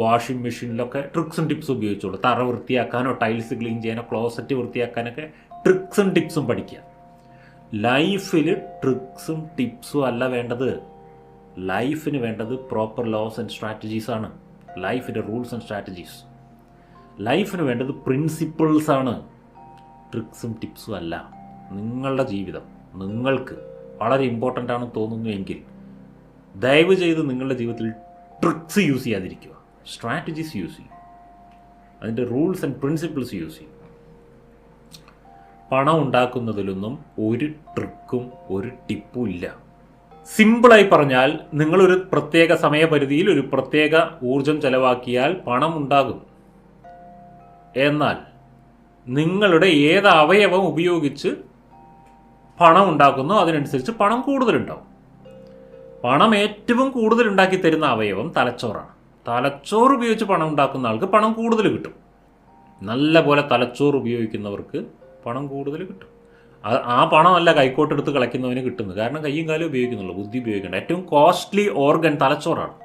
Washing മെഷീനിലൊക്കെ ട്രിക്സും ടിപ്സും ഉപയോഗിച്ചോളൂ. തറ വൃത്തിയാക്കാനോ tiles clean ചെയ്യാനോ closet വൃത്തിയാക്കാനൊക്കെ ട്രിക്സും ടിപ്സും പഠിക്കുക. ലൈഫിൽ ട്രിക്സും ടിപ്സും അല്ല വേണ്ടത്. ലൈഫിന് വേണ്ടത് പ്രോപ്പർ ലോസ് ആൻഡ് സ്ട്രാറ്റജീസാണ്. ലൈഫിൻ്റെ റൂൾസ് ആൻഡ് സ്ട്രാറ്റജീസ്. ലൈഫിന് വേണ്ടത് പ്രിൻസിപ്പിൾസാണ്, ട്രിക്സും ടിപ്സും അല്ല. നിങ്ങളുടെ ജീവിതം നിങ്ങൾക്ക് വളരെ ഇമ്പോർട്ടൻ്റ് ആണെന്ന് തോന്നുന്നുവെങ്കിൽ ദയവ് ചെയ്ത് നിങ്ങളുടെ ജീവിതത്തിൽ ട്രിക്സ് യൂസ് ചെയ്യാതിരിക്കുക. സ്ട്രാറ്റജീസ് യൂസ് ചെയ്യും. അതിൻ്റെ റൂൾസ് ആൻഡ് പ്രിൻസിപ്പിൾസ് യൂസ് ചെയ്യും. പണം ഉണ്ടാക്കുന്നതിലൊന്നും ഒരു ട്രിക്കും ഒരു ടിപ്പും ഇല്ല. സിമ്പിളായി പറഞ്ഞാൽ നിങ്ങളൊരു പ്രത്യേക സമയപരിധിയിൽ ഒരു പ്രത്യേക ഊർജം ചെലവാക്കിയാൽ പണം ഉണ്ടാകും. എന്നാൽ നിങ്ങളുടെ ഏത് അവയവം ഉപയോഗിച്ച് പണം ഉണ്ടാക്കുന്നോ അതിനനുസരിച്ച് പണം കൂടുതലുണ്ടാവും. പണം ഏറ്റവും കൂടുതൽ ഉണ്ടാക്കി തരുന്ന അവയവം തലച്ചോറാണ്. തലച്ചോറ് ഉപയോഗിച്ച് പണം ഉണ്ടാക്കുന്ന ആൾക്ക് പണം കൂടുതൽ കിട്ടും. നല്ല പോലെ തലച്ചോറ് ഉപയോഗിക്കുന്നവർക്ക് പണം കൂടുതൽ കിട്ടും. ആ പണമല്ല കൈക്കോട്ടെടുത്ത് കളിക്കുന്നവന് കിട്ടുന്നത്. കാരണം കയ്യും കാലും ഉപയോഗിക്കുന്നുള്ളൂ, ബുദ്ധി ഉപയോഗിക്കേണ്ട. ഏറ്റവും കോസ്റ്റ്ലി ഓർഗൻ തലച്ചോറാണ്.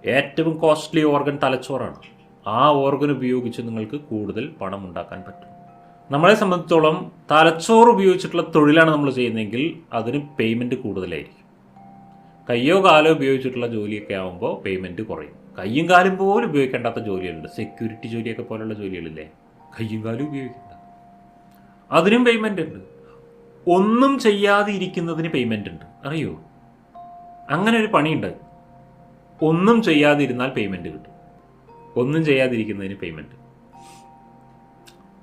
ഏറ്റവും കോസ്റ്റ്ലി ഓർഗൻ തലച്ചോറാണ്. ആ ഓർഗൻ ഉപയോഗിച്ച് നിങ്ങൾക്ക് കൂടുതൽ പണം ഉണ്ടാക്കാൻ പറ്റും. നമ്മളെ സംബന്ധിച്ചോളം തലച്ചോറ് ഉപയോഗിച്ചിട്ടുള്ള തൊഴിലാണ് നമ്മൾ ചെയ്യുന്നതെങ്കിൽ അതിന് പേയ്മെൻറ്റ് കൂടുതലായിരിക്കും. കയ്യോ കാലോ ഉപയോഗിച്ചിട്ടുള്ള ജോലിയൊക്കെ ആകുമ്പോൾ പേയ്മെൻറ്റ് കുറയും. കയ്യും കാലും പോലും ഉപയോഗിക്കേണ്ടാത്ത ജോലികളുണ്ട്. സെക്യൂരിറ്റി ജോലിയൊക്കെ പോലുള്ള ജോലികളില്ലേ, കയ്യും കാലും ഉപയോഗിക്കേണ്ട, അതിനും പേയ്മെൻ്റ് ഉണ്ട്. ഒന്നും ചെയ്യാതെ ഇരിക്കുന്നതിന് പേയ്മെൻ്റ് ഉണ്ട്. അറിയോ? അങ്ങനെ ഒരു പണിയുണ്ട്. ഒന്നും ചെയ്യാതിരുന്നാൽ പേയ്മെൻറ്റ് കിട്ടും. ഒന്നും ചെയ്യാതിരിക്കുന്നതിന് പേയ്മെൻറ്റ്.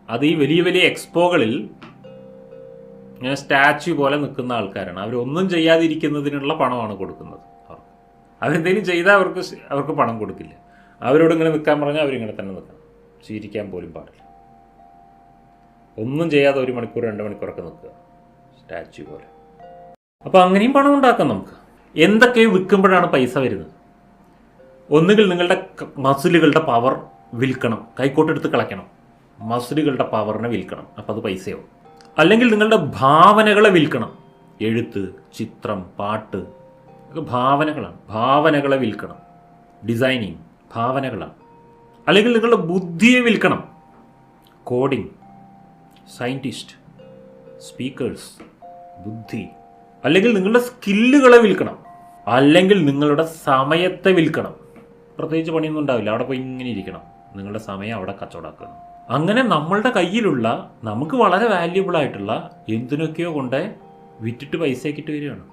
അത് ഈ വലിയ വലിയ എക്സ്പോകളിൽ ഇങ്ങനെ സ്റ്റാച്യു പോലെ നിൽക്കുന്ന ആൾക്കാരാണ്. അവരൊന്നും ചെയ്യാതിരിക്കുന്നതിനുള്ള പണമാണ് കൊടുക്കുന്നത്. അവരെന്തെങ്കിലും ചെയ്താൽ അവർക്ക് പണം കൊടുക്കില്ല. അവരോട് ഇങ്ങനെ നിൽക്കാൻ പറഞ്ഞാൽ അവരിങ്ങനെ തന്നെ നിൽക്കണം. ചിരിക്കാൻ പോലും പാടില്ല. ഒന്നും ചെയ്യാതെ 1 മണിക്കൂർ 2 മണിക്കൂറൊക്കെ നിൽക്കുക സ്റ്റാച്യു പോലെ. അപ്പോൾ അങ്ങനെയും പണം ഉണ്ടാക്കാം നമുക്ക്. എന്തൊക്കെയോ വിൽക്കുമ്പോഴാണ് പൈസ വരുന്നത്. ഒന്നുകിൽ നിങ്ങളുടെ മസിലുകളുടെ പവർ വിൽക്കണം, കൈക്കോട്ടെടുത്ത് കളയ്ക്കണം. മസിലുകളുടെ പവറിനെ വിൽക്കണം, അപ്പോൾ അത് പൈസയാവും. അല്ലെങ്കിൽ നിങ്ങളുടെ ഭാവനകളെ വിൽക്കണം. എഴുത്ത്, ചിത്രം, പാട്ട് ഒക്കെ ഭാവനകളാണ്. ഭാവനകളെ വിൽക്കണം. ഡിസൈനിങ് ഭാവനകളാണ്. അല്ലെങ്കിൽ നിങ്ങളുടെ ബുദ്ധിയെ വിൽക്കണം. കോഡിങ്, സയൻറ്റിസ്റ്റ്, സ്പീക്കേഴ്സ്, ബുദ്ധി. അല്ലെങ്കിൽ നിങ്ങളുടെ സ്കില്ലുകളെ വിൽക്കണം. അല്ലെങ്കിൽ നിങ്ങളുടെ സമയത്തെ വിൽക്കണം. പ്രത്യേകിച്ച് പണിയൊന്നും ഉണ്ടാവില്ല, അവിടെ പോയി ഇങ്ങനെ ഇരിക്കണം. നിങ്ങളുടെ സമയം അവിടെ കച്ചവടമാക്കണം. അങ്ങനെ നമ്മളുടെ കയ്യിലുള്ള നമുക്ക് വളരെ വാല്യുബിൾ ആയിട്ടുള്ള എന്തിനൊക്കെയോ കൊണ്ട് വിറ്റിട്ട് പൈസ ആക്കിയിട്ട് വരികയാണ്.